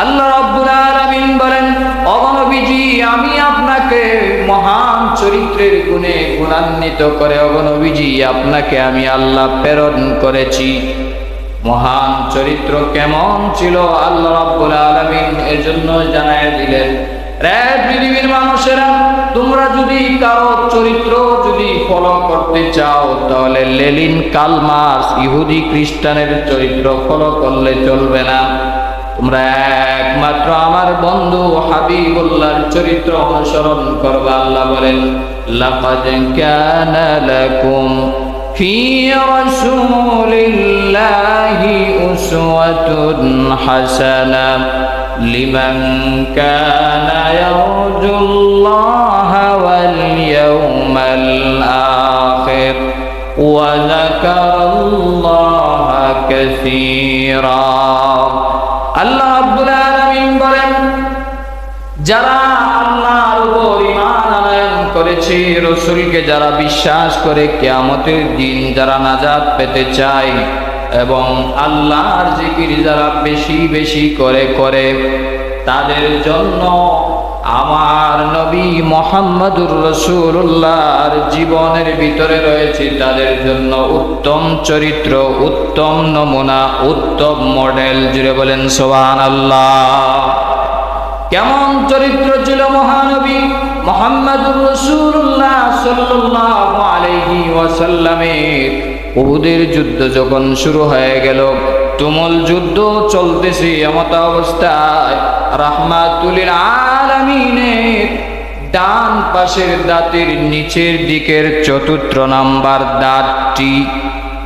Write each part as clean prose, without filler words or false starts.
আল্লাহ রাব্বুল আলামিন বলেন, ও নবীজি, আমি আপনাকে মহান চরিত্রের গুণে গুণান্বিত করে, ও নবীজি, আপনাকে আমি আল্লাহ প্রেরণ করেছি। মহান চরিত্র কেমন ছিল আল্লাহ রাব্বুল আলামিন এজন্য জানায় দিলেন, রে পৃথিবীর মানুষেরা, তোমরা যদি কারো চরিত্র যদি ফলো করতে চাও তাহলে লেনিন, কার্ল মার্কস, ইহুদি খ্রিস্টানের চরিত্র ফলো করলে চলবে না। তোমরা একমাত্র আমার বন্ধু হাবিবুল্লাহর চরিত্র অনুসরণ করবা। আল্লাহ বলেন, লাকাদ কানা লাকুম ফি রাসূলিল্লাহি উসওয়াতুন হাসানাহ লিমান কানা ইয়ারজুল্লাহা ওয়াল ইয়াউমাল আখির ওয়া যাকারাল্লাহা কাসীরা। আল্লাহ রাব্বুল আলামিন বলেন, যারা আল্লাহর উপর ঈমান আনয়ন করেছে, রাসূলকে যারা বিশ্বাস করে, কিয়ামতের দিন যারা নাজাত পেতে চায় এবং আল্লাহর জিকির যারা বেশি বেশি করে তাদের জন্য আমার নবী মুহাম্মদুর রাসূলুল্লাহর জীবনের ভিতরে রয়েছে তাদের জন্য উত্তম চরিত্র, উত্তম নমুনা, উত্তম মডেল। জুড়ে বলেন সুবহানাল্লাহ। কেমন চরিত্র ছিল মহানবী মুহাম্মদুর রাসূলুল্লাহ সাল্লাল্লাহু আলাইহি ওয়াসাল্লামের? উহুদের যুদ্ধ যখন শুরু হয়ে গেল, তুমুল যুদ্ধ চলতেছে, এমত অবস্থায় রাহমাতুল আলামিনের ডান পাশের দাঁতের নিচের দিকের চতুর্থ নাম্বার দাঁতটি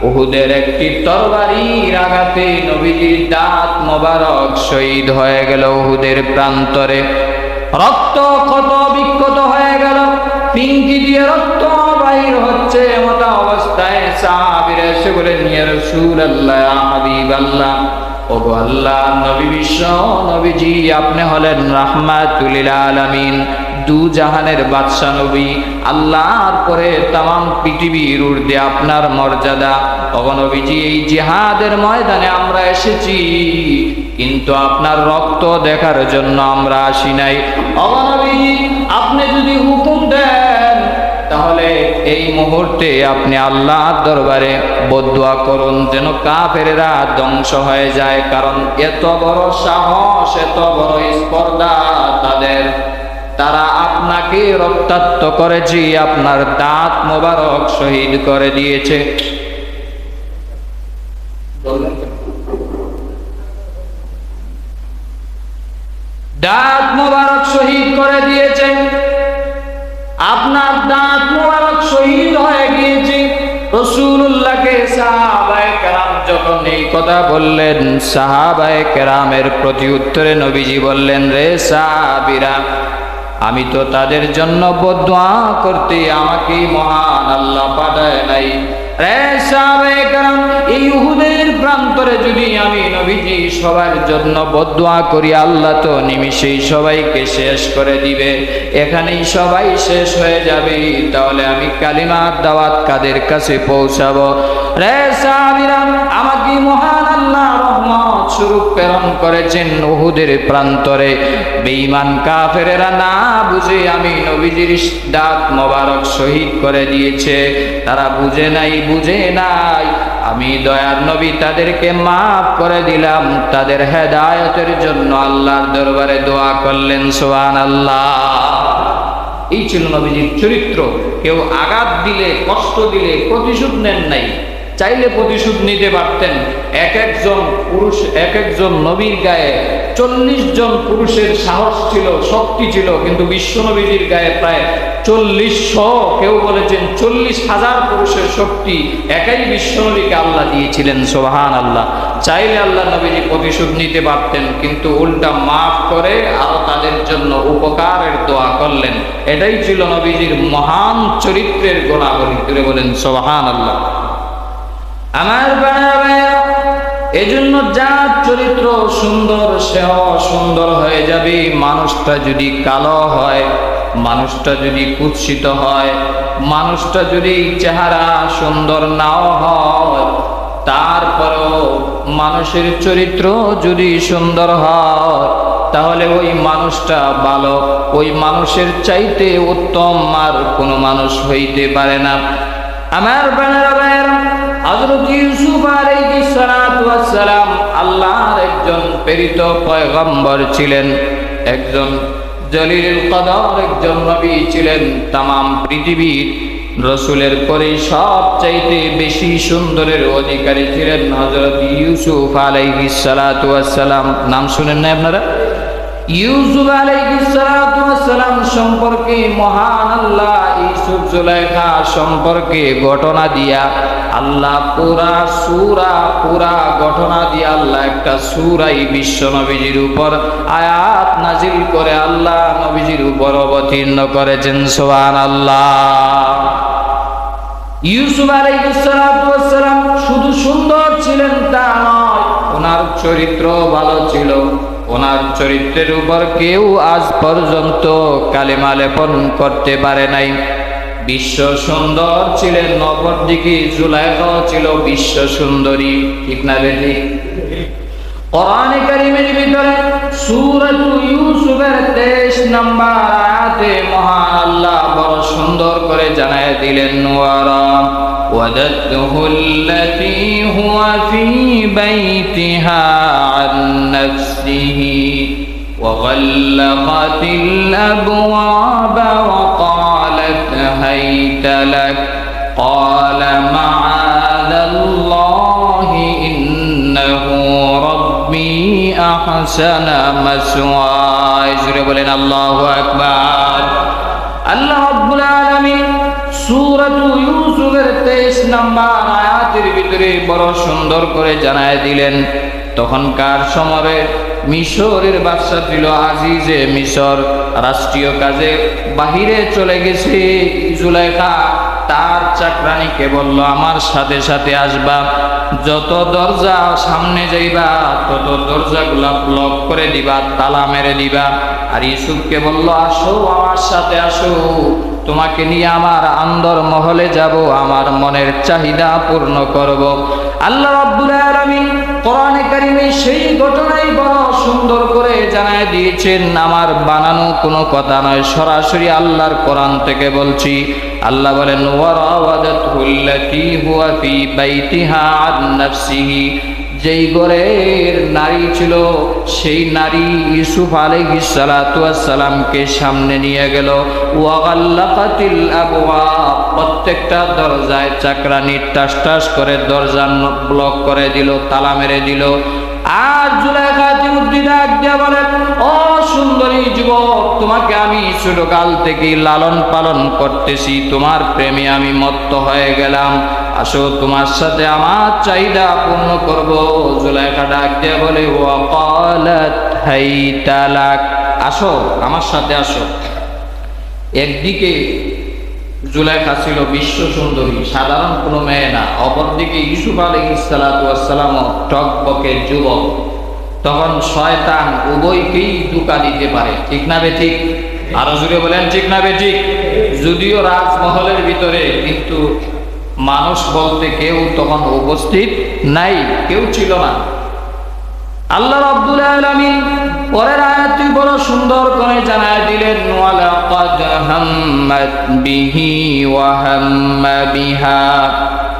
উহুদের একটি তরবারির আঘাতে নবীজির দাঁত মোবারক শহীদ হয়ে গেল। উহুদের প্রান্তরে রক্ত ক্ষত বিক্ষত হয়ে গেল, পিঙ্কি দিয়ে রক্ত বাইর হচ্ছে। এমত অবস্থায় সাহাবীরা এসে বলেন, ইয়া রাসূলুল্লাহ, ইয়া হাবিবাল্লাহ, ওগো আল্লাহর নবী, বিশ্ব নবীজি, আপনি হলেন রাহমাতুল লিল আলামিন, দু জাহানের বাদশা নবী, আল্লাহর পরে তামাম পৃথিবীর ঊর্ধ্বে আপনার মর্যাদা। ওগো নবীজি, এই জিহাদের ময়দানে আমরা এসেছি, কিন্তু আপনার রক্ত দেখার জন্য আমরা আসি নাই। ওগো নবীজি, আপনি যদি হুকুম দেন তাহলে এই মুহূর্তে আপনি আল্লাহর দরবারে বদদুয়া করুন যেন কাফেরেরা ধ্বংস হয়ে যায়, কারণ এত বড় সাহস, এত বড় স্পর্ধা তাদের। তারা আপনাকে রক্তাক্ত করেছে, আপনার দাঁত মোবারক শহীদ করে দিয়েছে। দাঁত মোবারক শহীদ করে দিয়েছে, আপনার দাঁত মোবারক শহীদ হয়ে গিয়েছে। রাসূলুল্লাহকে সাহাবায়ে কেরাম যখন এই কথা বললেন, সাহাবায়ে কেরামের প্রতি উত্তরে নবীজি বললেন, রে সাহাবীরা, আমি তো তাদের জন্য বদদুয়া করতে আমাকে মহান আল্লাহ পাঠায় নাই। রে সাহাবায়ে কেরাম, এই উহুদের প্রান্তরে যদি আমি নবীজি সবার জন্য বদদুয়া করি, আল্লাহ তো নিমিষেই সবাইকে শেষ করে দিবে, এখানেই সবাই শেষ হয়ে যাবে। তাহলে আমি কালিমার দাওয়াত কাদের কাছে পৌঁছাবো? রে সাহাবীরা, আমাকে মহান আল্লাহ রহমত স্বরূপ প্রেরণ করেছেন উহুদের প্রান্তরে। বেঈমান কাফেরেরা না বুঝে আমি নবীজির দাঁত মোবারক শহীদ করে দিয়েছে। তারা বুঝে নাই। আমি দয়ার নবী তাদেরকে মাফ করে দিলাম। তাদের হেদায়েতের জন্য আল্লাহর দরবারে দোয়া করলেন। সুবহানাল্লাহ। এই ছিল নবীজির চরিত্র। কেউ আঘাত দিলে, কষ্ট দিলে প্রতিশোধ নেন নাই, চাইলে প্রতিশোধ নিতে পারতেন। এক একজন নবীর গায়ে 40 জন পুরুষের সাহস ছিল, শক্তি ছিল, কিন্তু বিশ্ব নবীজির গায়ে প্রায় 4000, কেউ বলেছেন 40,000 পুরুষের শক্তি একাই বিশ্ব নবীকে আল্লাহ দিয়েছিলেন। সুবহানাল্লাহ। চাইলে আল্লাহ নবীজি প্রতিশোধ নিতে পারতেন, কিন্তু উল্টা মাফ করে আরো তাদের জন্য উপকারের দোয়া করলেন। এটাই ছিল নবীজির মহান চরিত্রের গুণাবলী। তুলে বলেন সুবহানাল্লাহ। আমার ভাইরা, এজন্য যার চরিত্র সুন্দর সেও সুন্দর হয়ে যাবে। মানুষটা যদি কালো হয়, মানুষটা যদি কুৎসিত হয়, মানুষটা যদি চেহারা সুন্দর নাও হয়, তারপরও মানুষের চরিত্র যদি সুন্দর হয়, তাহলে ওই মানুষটা ভালো, ওই মানুষের চাইতে উত্তম আর কোনো মানুষ হইতে পারে না। আমার প্রাণের ভাইয়েরা, হযরত ইউসুফ আলাইহিস সালাতু ওয়াস সালাম আল্লাহর একজন প্রেরিত পয়গম্বর ছিলেন, একজন জলিলুল কদর একজন নবী ছিলেন। তামাম পৃথিবীর রসুলের পরে সবচাইতে বেশি সুন্দরের অধিকারী ছিলেন হযরত ইউসুফ আলাইহিস সালাতু ওয়াস সালাম। নাম শুনেন না আপনারা? ইউসুফ আলাইহিস সালাতু ওয়াস সালাম সম্পর্কে মহান আল্লাহ ইউসুফ জুলাইখা সম্পর্কে ঘটনা দিয়া আল্লাহ পুরা ঘটনা দিয়ে আল্লাহ একটা সূরাই বিশ্ব নবীজির উপর আয়াত নাজিল করে আল্লাহ নবীজির উপর অবতীর্ণ করেছেন। সুবহানাল্লাহ। ইউসুফ আলাইহিস সালাতু ওয়াস সালাম শুধু সুন্দর ছিলেন তা নয়, ওনার চরিত্র ভালো ছিল। ওনার চরিত্রের উপর কেউ আজ পর্যন্ত কালেমা লেপন করতে পারে নাই। বিশ্ব সুন্দর ছিলেন, অপরদিকে জুলাইখা ছিল বিশ্ব সুন্দরী, ঠিক না বেটি? কোরআনে কারীমের ভিতরে সূরাতুল ইউসুফের 23 নম্বর আয়াতে মহান আল্লাহ বড় সুন্দর করে জানায় দিলেন, ওয়াদাতুহুল্লাতী হুয়া ফী বাইতিহা আন নাফসিহি ওয়া গাল্লাকাতিল আবওয়াবা ওয়া قالت هيت لك قال معاذ الله إنه ربي أحسن مثواي। জোরে বলেন আল্লাহু আকবার। আল্লাহ রাব্বুল আলামিন সূরাতুল ইউসুফের 23 নম্বর আয়াতের ভিতরে বড় সুন্দর করে জানায় দিলেন, তখনকার সময়ে মিশরের বাদশা ছিল আজিজে মিশর, রাষ্ট্রীয় কাজে বাহিরে চলে গেছে। জুলাইখা তার চাকরানীকে বলল, আমার সাথে সাথে আসবা, যত দরজা সামনে যাইবা তত দরজাগুলা ব্লক করে দিবা, তালা মেরে দিবা। আর ইউসুফকে বলল, আসো আমার সাথে আসো, তোমাকে নিয়ে আমার আন্দর মহলে যাব, আমার মনের চাহিদা পূর্ণ করব। আল্লাহ রাব্বুল আলামিন কোরআনে কারীমে সেই ঘটনাই বড় সুন্দর করে জানায় দিয়েছেন। আমার বানানো কোনো কথা নয়, সরাসরি আল্লাহর কোরআন থেকে বলছি। আল্লাহ বলেন, ওয়ারাওয়াদাতুল্লাতী হুয়া ফী বাইতিহা আন নাফসিহি, যেই ঘরের নারী ছিল সেই নারী ইউসুফ আলাইহিস সালাতু ওয়াস সালামকে সামনে নিয়ে গেল। ওয়া গাল্লাকাতিল আবওয়াব, প্রত্যেকটা দরজায় চাকরানি টাস টাস করে দরজা ব্লক করে দিল, তালা মেরে দিল। আর জুলাইখা ডাক দিয়া বলেন, ও সুন্দরী যুবক, তোমাকে আমি ছোটকাল থেকে লালন পালন করতেছি, তোমার প্রেমে আমি মত্ত হয়ে গেলাম, আসো তোমার সাথে আমার চাহিদা পূর্ণ করব। জুলাইখা ডাক দিয়া বলে, ওয়া ক্বালাত হাইতা লাক, আসো আমার সাথে আসো। একদিকে জুলাইখা ছিল বিশ্ব সুন্দরী, সাধারণ কোনো মেয়ে না, অপরদিকে ইউসুফ আলাইহিস সালাতু ওয়াস সালাম টকবকে যুবক। তখন শয়তান উভয়কেই ধোঁকা দিতে পারে, ঠিক না বেঠিক? আরো জুড়ে বলেন, ঠিক না বেঠিক? যদিও রাজমহলের ভিতরে, কিন্তু মানুষ বলতে কেউ তখন উপস্থিত নাই, কেউ ছিল না। আল্লাহ রাব্বুল আলামিন পরের আয়াতটি বড় সুন্দর করে জানায় দিলেন, ওয়ালাকাদ হাম্মাত বিহি ওয়া হাম্মা বিহা,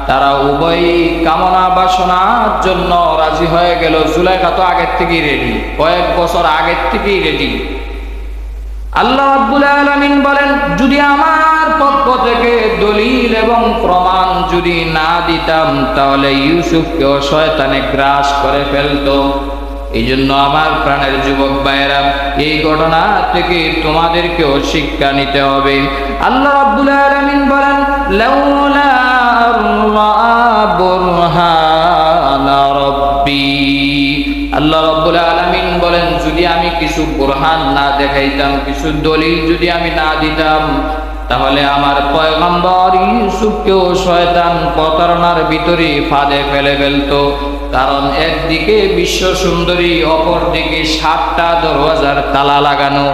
তারা উভয়ই কামনা বাসনার জন্য রাজি হয়ে গেল। জুলাইখা তো আগের থেকেই রেডি, কয়েক বছর আগের থেকেই রেডি। আল্লাহ রাব্বুল আলামিন বলেন, যদি আমার পক্ষ থেকে দলিল এবং প্রমাণ যদি না দিতাম তাহলে ইউসুফকেও শয়তানে গ্রাস করে ফেলতো। এই জন্য আমার প্রাণের যুবক ভাইয়েরা, এই ঘটনা থেকে তোমাদেরকেও শিক্ষা নিতে হবে। আল্লাহ রাব্বুল আলামিন বলেন, লাউলা বুরহানা রাব্বি, আল্লাহ রাব্বুল আলামিন বলেন, যদি আমি কিছু বুরহান না দেখাইতাম, কিছু দলিল যদি আমি না দিতাম, তাহলে আমার পয়গম্বর ইউসুফকেও শয়তান প্রতারণার ভিতরে ফাঁদে ফেলে ফেলতো। কারণ একদিকে বিশ্ব সুন্দরী, অপর দিকে 7টা দরওয়াজার তালা লাগানো,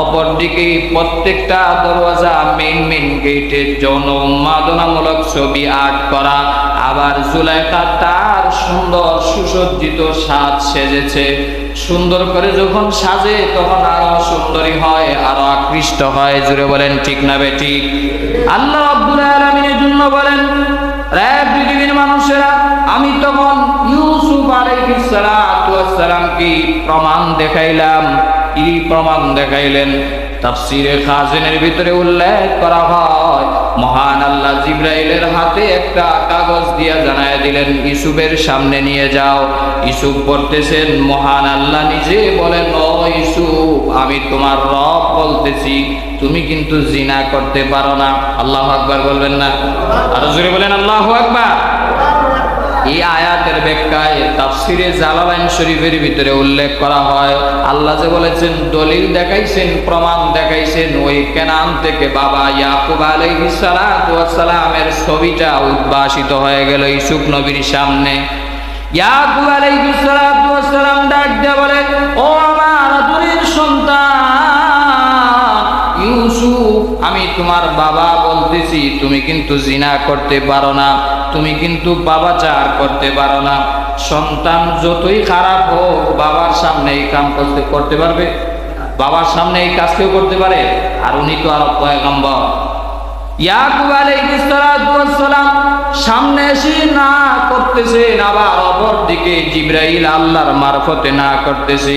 অপর দিকে প্রত্যেকটা দরওয়াজা মেইন গেটে যৌন উন্মাদনামূলক ছবি আর্ট করা। আবার জুলাইখা তার সুন্দর সুসজ্জিত সাজ সেজেছে। সুন্দর করে যখন সাজে তখন আরো সুন্দরী হয়, আরো আকৃষ্ট হয়। জুড়ে বলেন ঠিক না বেঠিক? আল্লাহ রাব্বুল আলামিনের জন্য বলেন, রে পৃথিবীর মানুষেরা, আমি তখন ইউসুফ আলাইহিস সালামকে প্রমাণ দেখাইলাম। কি প্রমাণ দেখাইলেন? তাফসীরে খাজিনের ভিতরে উল্লেখ করা হয়, মহান আল্লাহ জিবরাইলের হাতে একটা কাগজ দিয়া জানায় দিলেন, ইউসুফের সামনে নিয়ে যাও। ইউসুফ পড়তেছেন, মহান আল্লাহ নিজে বলেন, ও ইউসুফ, আমি তোমার রব বলতেছি, তুমি কিন্তু জিনা করতে পারো না। আল্লাহু আকবার বলবেন না? আর জোরে বলেন আল্লাহু আকবার। এই আয়াতের ব্যাখ্যায় তাফসিরে জালালাইন শরীফের ভিতরে উল্লেখ করা হয়, আল্লাহ যে বলেছেন, দলিল দেখাইছেন, প্রমাণ দেখাইছেন, ওই কেনান থেকে বাবা ইয়াকুব আলাইহিস সালামের ছবিটা উদ্ভাসিত হয়ে গেল ইউসুফ নবীর সামনে। ইয়াকুব আলাইহিস সালাম ডাক দিয়ে বলে, ও আমার আদরের সন্তান ইউসুফ, আমি তোমার বাবা বলতেছি, তুমি কিন্তু জিনা করতে পারো না, তুমি কিন্তু বাবাচার করতে পারো না। সন্তান যতই খারাপ হোক, বাবার সামনে এই কাম করতে পারবে? বাবার সামনে এই কাজ কেউ করতে পারে? আর উনি তো আর পয়গম্বর। ইয়াকুব আলাইহিস সালাম সামনে এসে না করতেছেন, আবার অপর দিকে জিবরাইল আল্লাহর মারফতে না করতেছে।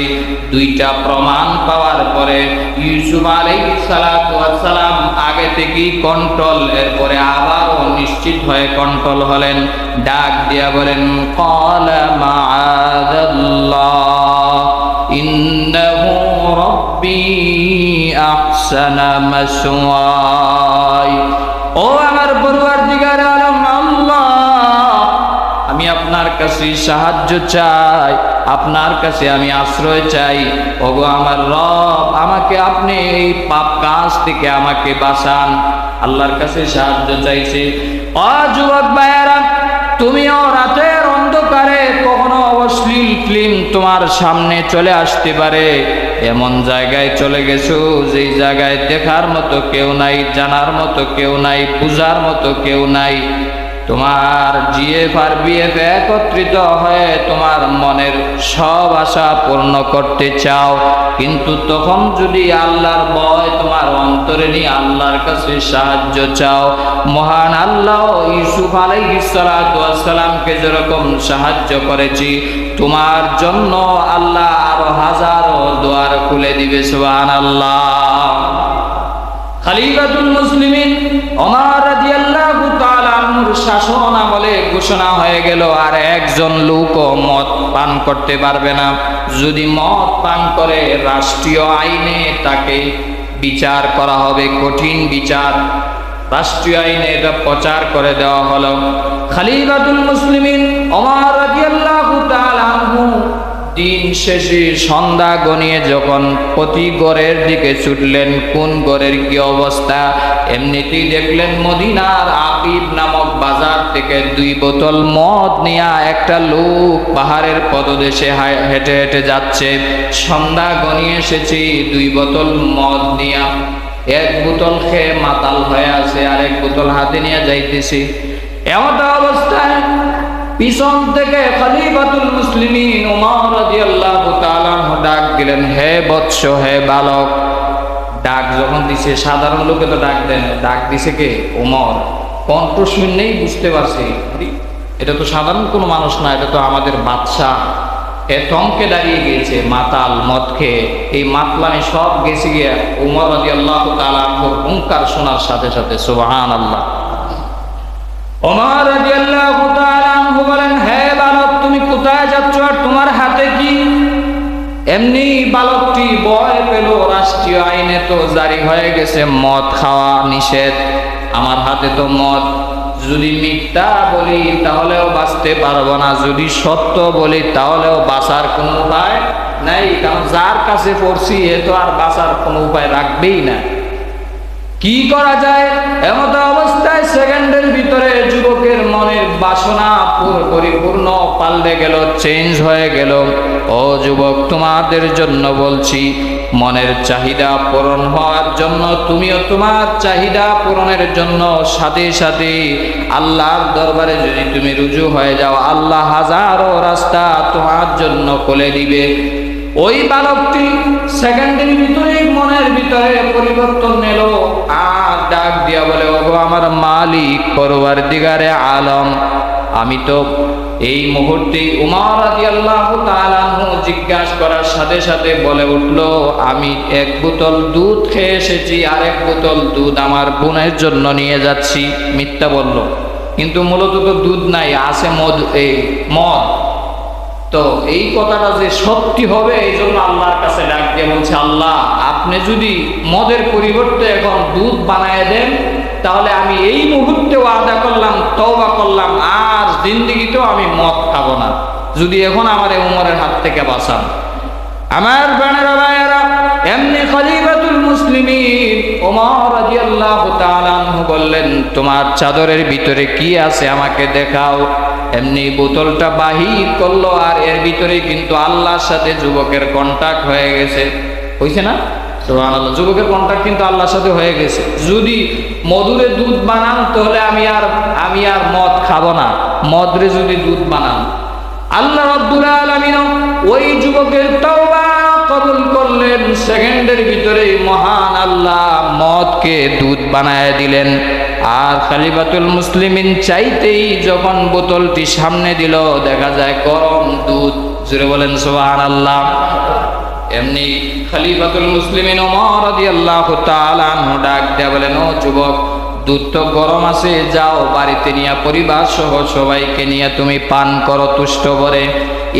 দুইটা প্রমাণ পাওয়ার পরে ইউসুফ আলাইহিস সালাম আগে থেকেই কন্ট্রোল, এরপরে আবারও নিশ্চিত হয়ে কন্ট্রোল হলেন। ডাক দিয়া বলেন, ক্বালা মাআযাল্লাহ ইন্নাহু রাব্বি আহসানা মাসওয়াই। ও আমার পরওয়ারদিগার আলম আল্লাহ, আমি আপনার কাছে সাহায্য চাই, আপনার কাছে আমি আশ্রয় চাই। ওগো আমার রব, আমাকে আপনি এই পাপ কাজ থেকে আমাকে বাঁচান। আল্লাহর কাছে সাহায্য চাইছে। ও যুবক ভাইয়েরা, তুমিও রাতের অন্ধকারে কখনো অশ্লীল ফিল্ম তোমার সামনে চলে আসতে পারে। এমন জায়গায় চলে গেছো যেই জায়গায় দেখার মতো কেউ নাই, জানার মতো কেউ নাই, বুঝার মতো কেউ নাই। তোমার জিএফ আর বিএফ একত্রিত হয়ে তোমার মনের সব আশা পূর্ণ করতে চাও, কিন্তু তখন যদি আল্লাহর ভয় তোমার অন্তরে নিয়ে আল্লাহর কাছে সাহায্য চাও, মহান আল্লাহ ইউসুফ আলাইহিস সালামকে যেরকম সাহায্য করেছি, তোমার জন্য আল্লাহ আরো হাজারো দুয়ার খুলে দিবে। সুবহানাল্লাহ। খলিফাতুল মুসলিমিন ওমর রাদিয়াল্লাহু তাআলা আনহুর শাসন আমলে ঘোষণা হয়ে গেল, আর একজন লোকও মদ পান করতে পারবে না। যদি মদ পান করে রাষ্ট্রীয় আইনে তাকে বিচার করা হবে, কঠিন বিচার। রাষ্ট্রীয় আইনে এটা প্রচার করে দেওয়া হলো। খলিফাতুল মুসলিমিন ওমর রাদিয়াল্লাহু তাআলা আনহু দিন শেষে সন্ধ্যা গনিয়ে যখন প্রতি গড়ের দিকে ছুটলেন, কোন গড়ের কি অবস্থা, এমনিতেই দেখলেন মদিনার আকিব নামক বাজার থেকে 2 বোতল মদ নিয়ে একটা লোক পাহাড়ের পদদেশে হেঁটে হেঁটে যাচ্ছে। সন্ধ্যা গনিয়ে এসেছি, 2 বোতল মদ নিয়ে, 1 বোতল খেয়ে মাতাল হয়ে আছে, আর 1 বোতল হাতে নিয়ে যাইতেছি। এমন অবস্থায় পিছন থেকে খলিফাতুল মুসলিমিন ওমর রাদিয়াল্লাহু তাআলা ডাক দিলেন, হে বৎস, হে বালক। ডাক যখন দিছে, সাধারণ লোকে তো ডাক দেন, ডাক দিছে কে? ওমর। কণ্ঠ শুনলেই বুঝতে পারছি এটা তো সাধারণ কোনো মানুষ না, এটা তো আমাদের বাদশাহ। এ থমকে দাঁড়িয়ে গিয়েছে, মাতাল, মদ খেয়ে। এই মাতলামি সব গেছে গিয়ে ওমর রাদিয়াল্লাহু তাআলা হুঙ্কার শোনার সাথে সাথে। সুবহানাল্লাহ। ওমর রাদিয়াল্লাহু তাআলা আনহু বলেন, হে বালক, তুমি কোথায় যাচ্ছ আর তোমার হাতে কি? এমনি বালকটি ভয় পেল, রাষ্ট্রীয় আইনে তো জারি হয়ে গেছে মদ খাওয়া নিষেধ, আমার হাতে তো মদ। যদি মিথ্যা বলি তাহলেও বাঁচতে পারবো না, যদি সত্য বলি তাহলেও বাঁচার কোনো উপায় নাই, কারণ যার কাছে পড়ছি এ তো আর বাঁচার কোনো উপায় রাখবেই না। কি করা যায়? এমত অবস্থায় সেকেন্ডের ভিতরে যুবকের মনের বাসনা পরিপূর্ণ পাল্টে গেল, চেঞ্জ হয়ে গেল। ও যুবক, তোমাদের জন্য বলছি, মনের চাহিদা পূরণ হওয়ার জন্য তুমিও তোমার চাহিদা পূরণের জন্য সাথে সাথে আল্লাহর দরবারে যদি তুমি রুজু হয়ে যাও, আল্লাহ হাজারো রাস্তা তোমার জন্য খুলে দিবে। ওই বালকটি সেকেন্ডের ভিতরে মনের ভিতরে পরিবর্তন এলো, আর ডাক দিয়া বলে, ওগো আমার মালিক পরওয়ারদিগারে আলম, আমি তো এই মুহূর্তে উমর রাদিয়াল্লাহু তাআলা আনহু জিজ্ঞাসা করার সাথে সাথে বলে উঠল, আমি এক বোতল দুধ খেয়ে এসেছি, আর এক বোতল দুধ আমার বোনের জন্য নিয়ে যাচ্ছি। মিথ্যা বলল, কিন্তু মূলত তো দুধ নাই, আছে মদ। তো এই কথাটা যে সত্যি হবে, এই জন্য আল্লাহর কাছে ডাক দিয়ে বলছে, আল্লাহ আপনি যদি মদের পরিবর্তে এখন দুধ বানায় দেন, তাহলে আমি এই মুহূর্তে ওয়াদা করলাম, তওবা করলাম, আর জিন্দেগিতেও আমি মদ খাবো না, যদি এখন আমার উমরের হাত থেকে বাঁচান। আমার বাণেরা ভাইয়েরা, এমনি খলিফাতুল মুসলিমিন ওমর রাদিয়াল্লাহু তাআলা আনহু বললেন, তোমার চাদরের ভিতরে কি আছে আমাকে দেখাও। এমনি বোতলটা বাহির করলো, আর এর ভিতরে কিন্তু আল্লাহর সাথে যুবকের কন্টাক্ট হয়ে গেছে। হইছে না? সুবহানাল্লাহ, যুবকের কন্টাক্ট কিন্তু আল্লাহর সাথে হয়ে গেছে। যদি মধুরে দুধ বানান, তাহলে আমি আর মদ খাবো না, মদরে যদি দুধ বানান। আল্লাহ রাব্বুল আলামিন ওই যুবকের তওবা কবুল করলেন। সেকেন্ডের ভিতরে মহান আল্লাহ মদকে দুধ বানায় দিলেন। আর খলিফাতুল মুসলিমিন চাইতেই যখন বোতলটি সামনে দিল, দেখা যায় গরম দুধ। জোরে বলেন সুবহানাল্লাহ। এমনি খলিফাতুল মুসলিমিন ওমর রাদিয়াল্লাহু তাআলা আনহু ডাক দেয়া বলেন, ও যুবক, দুধ তো গরম আছে, যাও বাড়িতে নিয়ে পরিবার সহ সবাইকে নিয়ে তুমি পান করো তুষ্ট ভরে।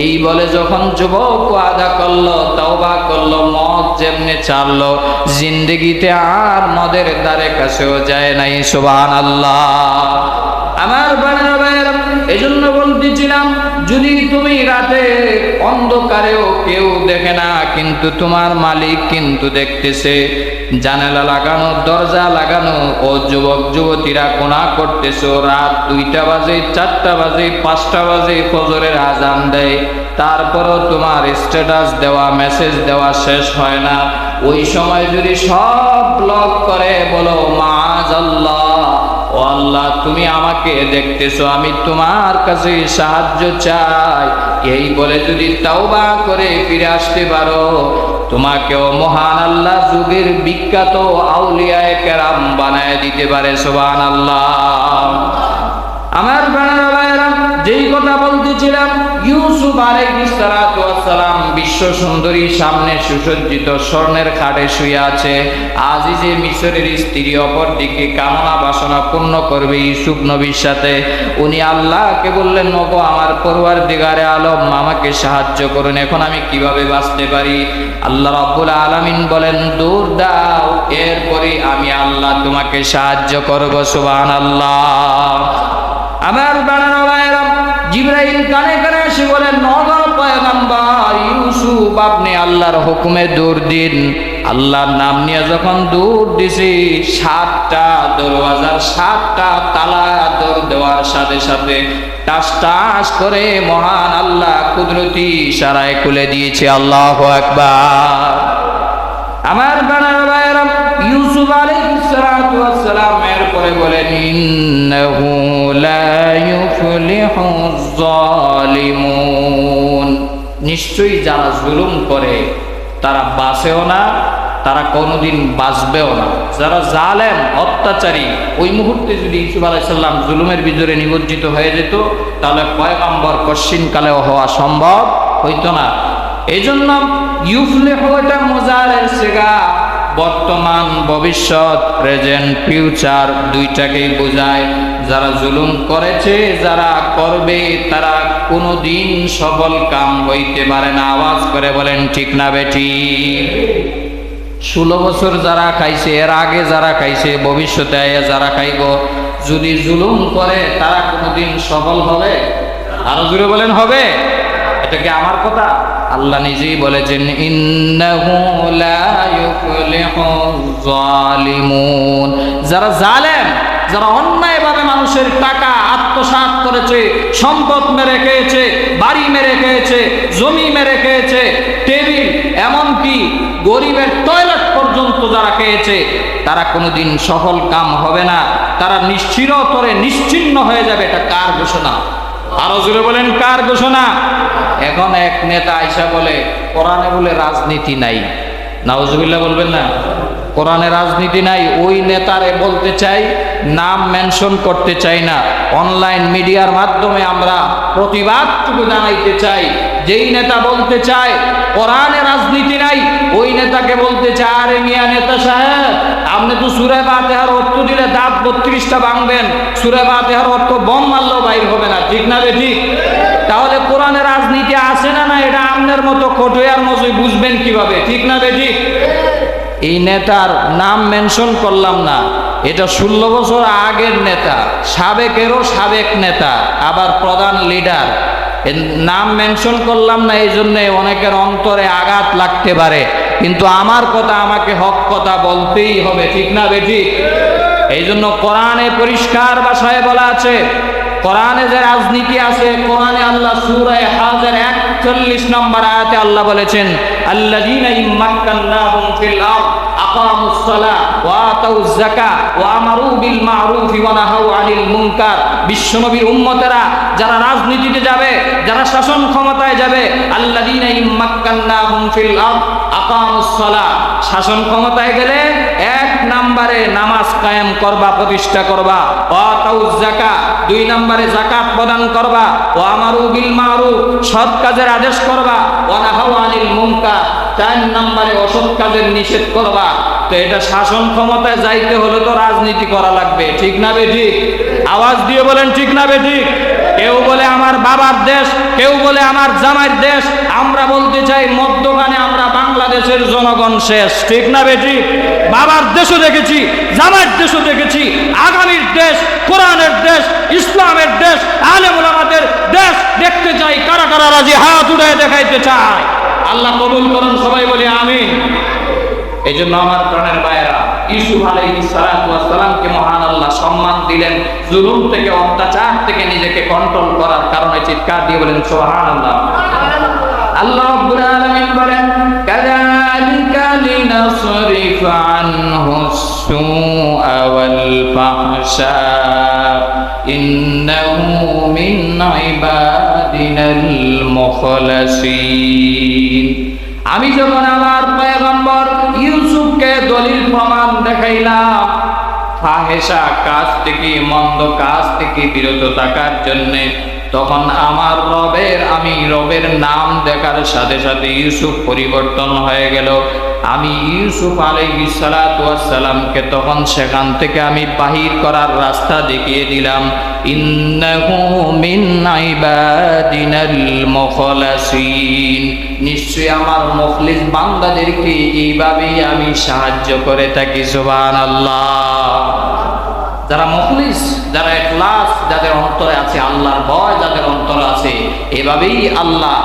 এই বলে যখন যুবক ওয়াদা করলো, তওবা করলো, মদ যেমনে ছাড়লো, জিন্দেগিতে আর মদের দ্বারে কাছেও যায় নাই। সুবহানাল্লাহ। আমার বানানো ভাইয়েরা, এই জন্য বলতেছিলাম, যদি তুমি রাতে অন্ধকারেও কেউ দেখে না, কিন্তু তোমার মালিক কিন্তু দেখতেছে, জানালা লাগানো, দরজা লাগানো, ও যুবক যুবতীরা কোনা করতেছো, রাত 2টা বাজে, 4টা বাজে, 5টা বাজে, ফজরের আজান দেয়, তারপরও তোমার স্ট্যাটাস দেওয়া, মেসেজ দেওয়া শেষ হয় না। ওই সময় যদি সব ব্লক করে বলো, মাআযাল্লাহ, ও আল্লাহ তুমি আমাকে দেখতেছো, আমি তোমার কাছে সাহায্য চাই, এই বলে যদি তাওবা করে ফিরে আসতে পারো, তোমাকেও মহান আল্লাহ যুগের বিখ্যাত আউলিয়ায়ে কেরাম বানায় দিতে পারে। সুবহানাল্লাহ। আমার বানানো ভাইয়েরা, যেই কথা বলতেছিলাম, ইউসুফ আলাইহিস সালাতু ওয়াস সালাম বিশ্ব সুন্দরী সামনে সুসজ্জিত স্বর্ণের খাটে শুয়ে আছে। আজিজে মিশরের স্ত্রী অপর দিকে কামনা বাসনা পূর্ণ করবে ইউসুফ নবীর সাথে। উনি আল্লাহকে বললেন, ওগো আমার পরওয়ারদিগারে আলম, আমাকে সাহায্য করুন, এখন আমি কিভাবে বাঁচতে পারি? আল্লাহ রাব্বুল আলামিন বলেন, দৌড় দাও, এরপরে আমি আল্লাহ তোমাকে সাহায্য করব। সুবহানাল্লাহ। আমার বানানো ভাইয়েরা, জিবরাইল কানে কানে এসে বলেন, নগর পয়গম্বর ইউসুফ, আপনি আল্লাহর হুকুমে দৌড় দিন। আল্লাহর নাম নিয়ে যখন দৌড় দিছি, 7টা দরওয়াজার 7টা তালা দৌড় দেওয়ার সাথে সাথে টাস টাস করে মহান আল্লাহ কুদরতি ইশারায় খুলে দিয়েছে। আল্লাহু আকবার। আমার বানানো ভাইয়েরা, ইউসুফ আলাইহিস সালাতু ওয়াস সালাম এরপরে বলেন, ইন্নাহু লা ইউফলিহুজ জালিমুন, নিশ্চয়ই যারা জুলুম করে তারা বাঁচেও না, তারা কোনোদিন বাঁচবেও না। যারা জালেম, অত্যাচারী, ওই মুহূর্তে যদি ইউসুফ আলাইহিস সালাম জুলুমের ভিতরে নিমজ্জিত হয়ে যেত, তাহলে পয়গম্বর কশ্চিনকালেও হওয়া সম্ভব হইতো না। এই জন্য ইউফলিহু এটা মুজারের সিগা, বর্তমান, ভবিষ্যৎ, প্রেজেন্ট, ফিউচার দুইটাকেই বোঝায়। যারা জুলুম করেছে, যারা করবে, তারা কোনোদিন সফল কাম হইতে পারে না। আওয়াজ করে বলেন ঠিক না বেটি? 16 বছর যারা খাইছে, এর আগে যারা খাইছে, ভবিষ্যতে যারা খাইব, যদি জুলুম করে তারা কোনোদিন সফল হবে? আরো জোরে বলেন হবে? এটা কি আমার কথা? আল্লাহ নিজেই বলেছেন, ইন্নাহু লা ইউফলিহু يفلح الظالمون যারা জালেম, যারা অন্যায়ভাবে মানুষের টাকা আত্মসাৎ করেছে, সম্পদ মেরে খেয়েছে, বাড়ি মেরে খেয়েছে, জমি মেরে খেয়েছে, টেবিল এমনকি গরিবের টয়লেট পর্যন্ত যারা খেয়েছে, তারা কোনোদিন সফল কাম হবে না, তারা চিরতরে নিশ্চিহ্ন হয়ে যাবে। এটা কার ঘোষণা? আরো জোরে বলেন, কার ঘোষণা? এখন এক নেতা আইসা বলে কোরআনে বলে রাজনীতি নাই। নাউজুবিল্লাহ বলবেন না? কোরআনে রাজনীতি নাই। ওই নেতারে বলতে চাই, নাম মেনশন করতে চাই না, অনলাইন মিডিয়ার মাধ্যমে আমরা প্রতিবাদটুকু জানাইতে চাই। যেই নেতা বলতে চায় কোরআনে রাজনীতি নাই, ওই নেতাকে বলতে চায়, আরে মিয়া নেতা সাহেব, আপনি তো সূরা ফাতিহার অর্থ দিলে দাঁত 32টা ভাঙবেন, সূরা ফাতিহার অর্থ বম মারলেও বাইর হবে না, ঠিক না বেঠিক? তাহলে কোরআনে রাজনীতি আছে না না, এটা আপনার মতো খটোয়ার মজুই বুঝবেন কিভাবে, ঠিক না বেঠিক? এই নেতার নাম মেনশন করলাম না, এটা 16 বছর আগের নেতা, সাবেকেরও সাবেক নেতা, আবার প্রধান লিডার। নাম মেনশন করলাম না, এই জন্যে অনেকের অন্তরে আঘাত লাগতে পারে, কিন্তু আমার কথা আমাকে হক কথা বলতেই হবে, ঠিক না বেঠিক? এই জন্য কোরআনে পরিষ্কার ভাষায় বলা আছে, কোরআনে যে রাজনীতি আছে, কোরআনে আল্লাহ সূরা হাজের 41 নম্বর আয়াতে আল্লাহ বলেছেন, আল্লাযীনা ইম্মাক্কান্নাহুম ফিল আরদ আকামুস সালাহ ওয়া আতাউয যাকাত ওয়া আমারু বিল মা'রুফ ওয়া নাহাউ আনিল মুনকার। বিশ্বনবীর উম্মতেরা যারা রাজনীতিতে যাবে, যারা শাসন ক্ষমতায় যাবে, আল্লাযীনা ইম্মাক্কান্নাহুম ফিল আরদ আকামুস সালাহ, শাসন ক্ষমতায় গেলে 1 নম্বরে নামাজ কায়েম করবা, প্রতিষ্ঠা করবা, ওয়া আতাউয যাকাত 2 নম্বরে যাকাত প্রদান করবা, ওয়া আমারু বিল মা'রুফ সৎ কাজের আদেশ করবা, ওয়া নাহাউ আনিল মুনকার 4 নম্বরে অসৎ কাজের নিষেধ করবা। তো এটা শাসন ক্ষমতায় যাইতে হলে তো রাজনীতি করা লাগবে, ঠিক না বেঠিক? আওয়াজ দিয়ে বলেন, ঠিক না বেঠিক? কেউ বলে আমার বাবার দেশ, কেউ বলে আমার জামাইয়ের দেশ, আমরা বলতে চাই মধ্যখানে আমরা বাংলাদেশের জনগণ শেষ, ঠিক না বেঠিক? বাবার দেশও দেখেছি, জামাইয়ের দেশও দেখেছি, আগামীর দেশ, কোরআনের দেশ, ইসলামের দেশ, আলেম ওলামাদের দেশ দেখতে চাই। কারা কারা রাজি হাত উঠায় দেখাইতে চায়? আল্লাহ কবুল করুন, সবাই বলি আমিন। এই জন্য আমার প্রাণের ভাইয়েরা, ইউসুফ আলাইহিস সালাতু ওয়াস সালামকে মহান আল্লাহ সম্মান দিলেন জুলুম থেকে, অত্যাচার থেকে নিজেকে কন্ট্রোল করার কারণে। চিৎকার দিয়ে বলেন সুবহানাল্লাহ। আল্লাহ রাব্বুল আলামিন বলেন, কাযালিকা লিনাসরিফ আনহুস সুআ ওয়াল ফাহশা ইন্নাহু মিন ইবাদিনাল মুখলাসিন। আমি যখন আমার পয়গম্বর ইউসুফকে দলিল প্রমাণ দেখাইলাম ফাহেসা কাজ থেকে, মন্দ কাজ থেকে বিরত থাকার জন্যে, তখন আমার আমি রবের নাম দেখার সাথে সাথে ইউসুফ পরিবর্তন হয়ে গেল। আমি ইউসুফ আলাইহিস সালাতু ওয়াস সালামকে তখন সেখান থেকে আমি বাহির করার রাস্তা দেখিয়ে দিলাম। ইন্নাহু মিন ইবাদিনাল মুখলাসিন, নিশ্চয়ই আমার মুখলিস বান্দাদেরকে এইভাবেই আমি সাহায্য করে থাকি। সুবহানাল্লাহ। যারা মুখলিস, যারা ইখলাস, যাদের অন্তরে আছে আল্লাহর ভয়, যাদের অন্তরে আছে, এভাবেই আল্লাহ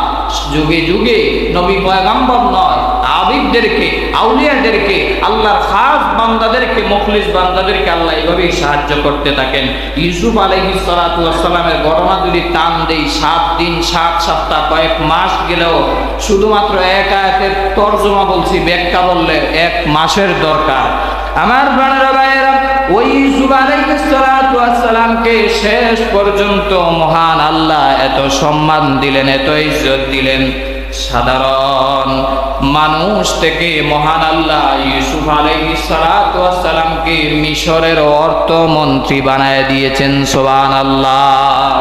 যুগে যুগে নবী পয়গম্বর নয়, আবিদদেরকে, আউলিয়াদেরকে, আল্লাহর খাস বান্দাদেরকে, মুখলিস বান্দাদেরকে আল্লাহ এভাবেই সাহায্য করতে থাকেন। ইউসুফ আলাইহিস সালাতু ওয়াস সালামের ঘটনা যদি টান দেই, 7 দিন 7 সপ্তাহ কয়েক মাস গেলেও শুধুমাত্র এক আয়াতের তরজমা বলছি, ব্যাখ্যা বললে 1 মাসের দরকার। আমার প্রাণের ভাইয়েরা, ওই ইউসুফ আলাইহিস সালাতু ওয়াস সালামকে শেষ পর্যন্ত মহান আল্লাহ এত সম্মান দিলেন, এত ইজ্জত দিলেন। সাধারণ মানুষ থেকে মহান আল্লাহ ইউসুফ আলাইহিস সালাতু ওয়াস সালামকে মিশরের অর্থমন্ত্রী বানায় দিয়েছেন। সুবহানাল্লাহ।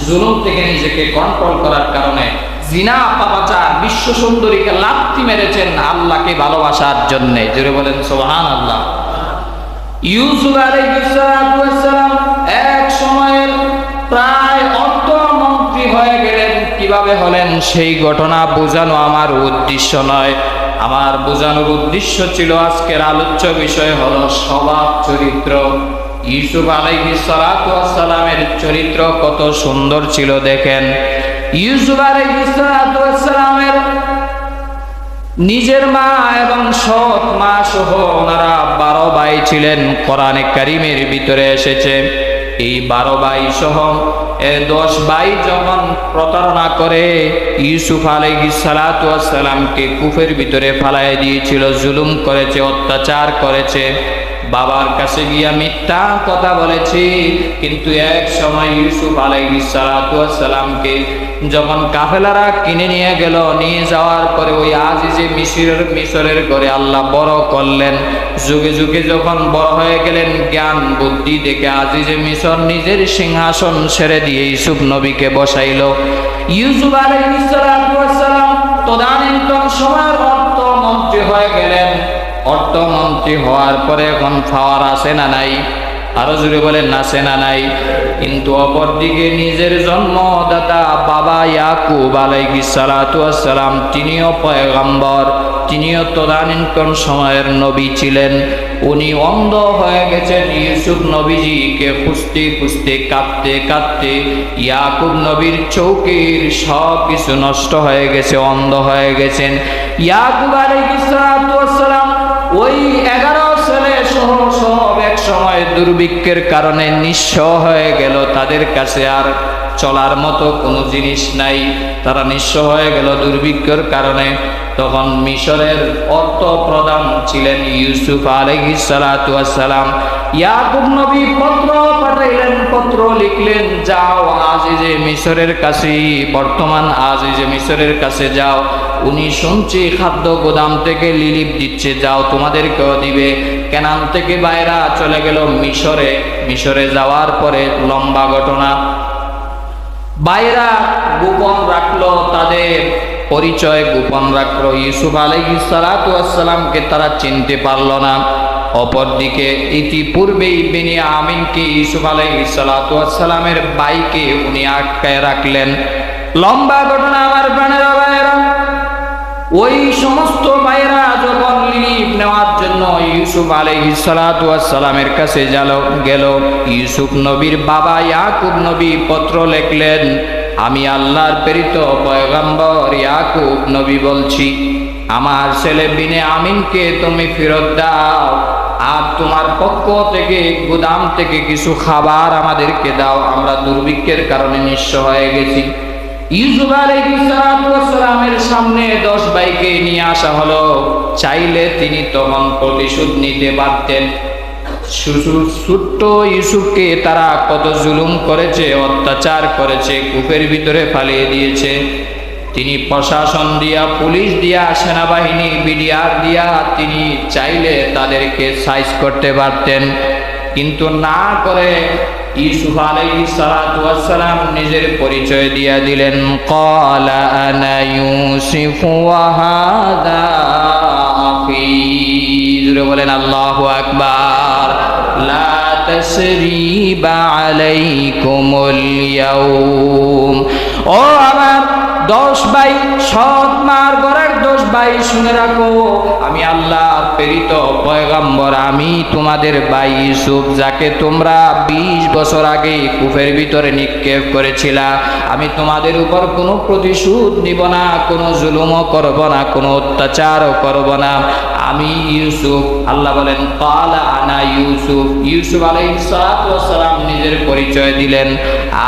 জুলুম থেকে নিজেকে কন্ট্রোল করার কারণে জিনা, পাপাচার, বিশ্ব সুন্দরীকে লাথি মেরেছেন আল্লাহকে ভালোবাসার জন্য। জোরে বলেন সুবহানাল্লাহ। ইউসুফ আলাইহিস সালাতু ওয়াস সালাম এক সময়ের প্রায় অর্থমন্ত্রী হয়ে গেলেন। কিভাবে হলেন সেই ঘটনা বোঝানো আমার উদ্দেশ্য নয়। আমার বোঝানোর উদ্দেশ্য ছিল আজকের আলোচ্য বিষয় হলো স্বভাব চরিত্র। ইউসুফ আলাইহিস সালাতু ওয়াস সালামের চরিত্র কত সুন্দর ছিল দেখেন। ইউসুফ আলাইহিস সালাতু ওয়াস সালামের নিজের মা এবং সৎ মা সহ ওনারা 12 ভাই ছিলেন। কোরআনে কারীমের ভিতরে এসেছে এই 12 ভাই সহ 10 ভাই যখন প্রতারণা করে ইউসুফ আলাইহিস সালাতু ওয়াস সালামকে কূপের ভিতরে ফালায় দিয়েছিল, জুলুম করেছে, অত্যাচার করেছে, বাবার কাছে গিয়া মিথ্যা কথা বলেছে। কিন্তু এক সময় ইউসুফ আলাইহিস সালাতু ওয়াস সালামকে যখন কাফেলারা কিনে নিয়ে গেল, নিয়ে যাওয়ার পরে ওই আজিজে মিশরের ঘরে আল্লাহ বড় করলেন। যুগে যুগে যখন বড় হয়ে গেলেন, জ্ঞান বুদ্ধি দেখে আজিজে মিশর নিজের সিংহাসন ছেড়ে দিয়ে ইউসুফ নবীকে বসাইল। ইউসুফ আলাইহিস সালাতু ওয়াস সালাম তদানীন্তন সময়ের অর্থমন্ত্রী হয়ে গেলেন। অর্থমন্ত্রী হওয়ার পরে এখন পাওয়ার আছে না নাই? আরো জোরে বলেন আছে না নাই? কিন্তু অপরদিকে নিজের জন্মদাতা বাবা ইয়াকুব আলাইহিস সালাতু ওয়াস সালাম তিনিও পয়গম্বর, তিনিও তদানীন্তন সময়ের নবী ছিলেন। উনি অন্ধ হয়ে গেছেন। ইউসুফ নবীজিকে খুঁজতে খুঁজতে কাঁদতে কাঁদতে ইয়াকুব নবীর চৌকির সব কিছু নষ্ট হয়ে গেছে, অন্ধ হয়ে গেছেন। ইয়াকুব আলাইহিস সালাতু ওয়াস সালাম ওই 11 ছেলে সহ সব এক সময় দুর্ভিক্ষের কারণে নিঃস্ব হয়ে গেল। তাদের কাছে আর চলার মতো কোনো জিনিস নাই, তারা নিঃস্ব হয়ে গেল দুর্ভিক্ষের কারণে। তখন মিশরের অর্থ প্রধান ছিলেন ইউসুফ আলাইহিস সালাতু ওয়াস সালাম। ইয়াকুব নবী পত্র পাঠাইলেন, পত্র লিখলেন, যাও আজিজে মিশরের কাছে, বর্তমান আজিজে মিশরের কাছে যাও, উনি শুনছি খাদ্য গোদাম থেকে লিলিপ দিচ্ছে, যাও তোমাদেরকেও দিবে। কেনান থেকে বাইরা চলে গেল মিশরে। মিশরে যাওয়ার পরে লম্বা ঘটনা, বাইরা গোপন রাখলো, তাদের পরিচয় গোপন রাখলো। ইউসুফ আলাইহিস সালাতু ওয়াস সালামকে তারা চিনতে পারল না। অপরদিকে ইতিপূর্বেই বিনিয়ামিনকে ইউসুফ আলাইহিস সালাতু ওয়াস সালামের ভাইকে উনি আটকায় রাখলেন। লম্বা ঘটনা আমার প্রাণের ভাইরা। ওই সমস্ত ভাইরা যখন লিলিপ নেওয়ার জন্য ইউসুফ আলাইহিস সালাতু ওয়াস সালামের কাছে গেল, ইউসুফ নবীর বাবা ইয়াকুব নবী পত্র লিখলেন, আমি আল্লাহর প্রেরিত পয়গম্বর ইয়াকুব নবী বলছি, আমার ছেলে বিনিয়ামিনকে তুমি ফেরত দাও, আর তোমার পক্ষ থেকে গুদাম থেকে কিছু খাবার আমাদেরকে দাও, আমরা দুর্ভিক্ষের কারণে নিঃস্ব হয়ে গেছি। ইউসুফ আলাইহিস সালাতু ওয়াস সালামের সামনে 10 ভাইকে নিয়ে আসা হলো। চাইলে তিনি তখন প্রতিশোধ নিতে পারতেন। ছোট্ট ইউসুফকে তারা কত জুলুম করেছে, অত্যাচার করেছে, কূপের ভিতরে ফালিয়ে দিয়েছে। তিনি প্রশাসন দিয়া, পুলিশ দিয়া, সেনাবাহিনী, বিডিআর দিয়া তিনি চাইলে তাদেরকে সাইজ করতে পারতেন, কিন্তু না করে ইউসুফ আলাইহিস সালাতু ওয়াস সালাম নিজের পরিচয় দিয়া দিলেন। ক্বালা আনা ইউসুফ ওয়া হাযা আখি। জোরে বলেন আল্লাহু আকবার। লা তাসরিবা আলাইকুমুল ইয়াউম। ও আমার 10 ভাই, সৎ মার ঘরের 10 ভাই, শুনে রাখো, আমি আল্লাহর প্রেরিত পয়গম্বর, আমি তোমাদের ভাই ইউসুফ, যাকে তোমরা 20 বছর আগে কূপের ভিতরে নিক্ষেপ করেছিলা। আমি তোমাদের উপর কোনো প্রতিশোধ নিব না, কোনো জুলুমও করব না, কোনো অত্যাচারও করব না। আমি ইউসুফ। আল্লাহ বলেন ক্বালা আনা ইউসুফ। ইউসুফ আলাইহিস সালাতু ওয়াস সালাম নিজের পরিচয় দিলেন,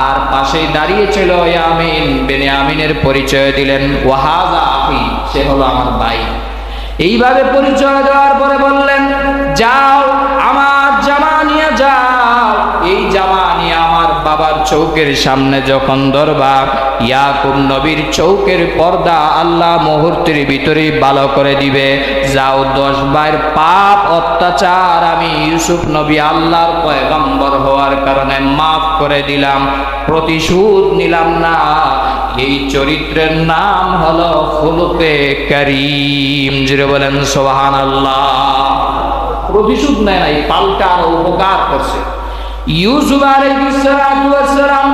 আর পাশেই দাঁড়িয়ে ছিল ইয়ামিন, বিনিয়ামিনের পরিচয় দিলেন। ওয়া হাযা আখি, সে হলো আমার ভাই। এইভাবে পরিচয় দেওয়ার পরে বললেন, যাও আমার জামা নিয়ে যাও, এই জামা নিয়ে আমার বাবার চৌকের সামনে যখন ধরবা, ইয়াকুব নবীর চৌকের পর্দা আল্লাহ মুহূর্তের ভিতরে ভালো করে দিবে। যাও, 10 ভাইয়ের পাপ অত্যাচার আমি ইউসুফ নবী আল্লাহর পয়গম্বর হওয়ার কারণে মাফ করে দিলাম, প্রতিশোধ নিলাম না। এই চরিত্রের নাম হলো খুলুকে কারীম। জোরে বলেন সুবহানাল্লাহ। প্রতিশোধ নেয় নাই, পাল্টা আরো উপকার করছে। ইউসুফ আলাইহিস সালাতু ওয়াস সালাম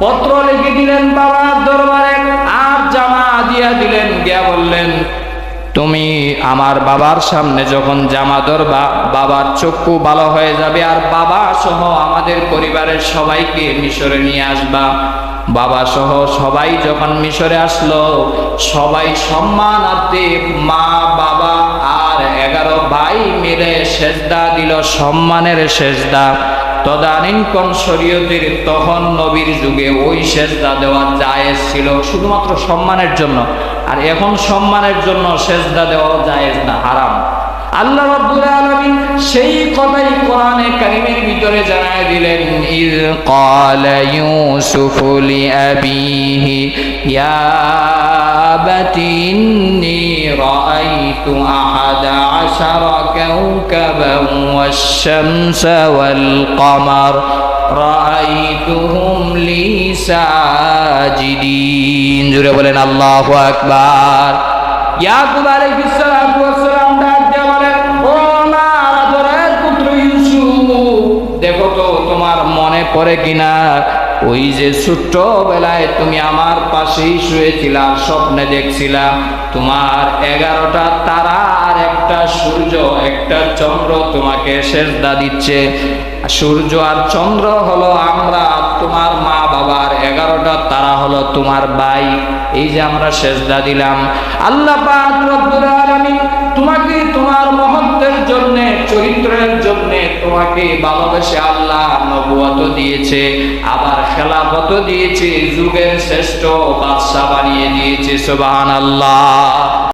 পত্র লিখে দিলেন বাবার দরবারে, আর জামা দিয়া দিলেন, গিয়া বললেন, তুমি আমার বাবার সামনে যখন জামা ধরবা, বাবার চক্ষু ভালো হয়ে যাবে, আর বাবা সহ আমাদের পরিবারের সবাইকে মিশরে নিয়ে আসবা। বাবা সহ সবাই যখন মিশরে আসলো, সবাই সম্মানার্থে মা বাবা আর 11 ভাই মিলে সেজদা দিল, সম্মানের সেজদা। তদানীন্তন শরীয়তের তখন নবীর যুগে ওই সেজদা দেওয়া জায়েজ ছিল শুধুমাত্র সম্মানের জন্য, আর এখন সম্মানের জন্য সেজদা দেওয়া জায়েজ না, হারাম। আল্লাহ রাব্বুল আলামিন সেই কথাই কোরআনে কারীমের ভিতরে জানায় দিলেন, ইয ক্বালা ইউসুফু লিআবিহি ইয়া আবাতি ইন্নী রাআইতু আহাদা আশারা কাওকাবান ওয়াশ-শামসা ওয়াল কমার রাআইতুহুম লি সাজিদিন। জোরে বলেন আল্লাহু আকবার। ইয়াকুব আলাইহিস সালাতু ওয়াস সালাম ডাক দিয়ে বলেন, ও আমার আদরের পুত্র ইউসুফ, দেখো তো তোমার মনে পড়ে কিনা ওই যে ছোট্ট বেলায় তুমি আমার পাশেই শুয়েছিলা, স্বপ্নে দেখছিলা তোমার 11টা তারা আর একটা সূর্য একটা চন্দ্র তোমাকে সেজদা দিচ্ছে। সূর্য আর চন্দ্র হলো আমরা, তোমার মা বাবার 11টা তারা হলো তোমার ভাই। এই যে আমরা সেজদা দিলাম, আল্লাহ পাক রব্বুল আলামিন তোমাকে তোমার মহত্বের জন্য, চরিত্রের জন্য তোমাকে ভালোবেসে আল্লাহ নবুয়ত দিয়েছে, আবার খেলাফত দিয়েছে, যুগের শ্রেষ্ঠ বাদশা বানিয়ে দিয়েছে। সুবহানাল্লাহ।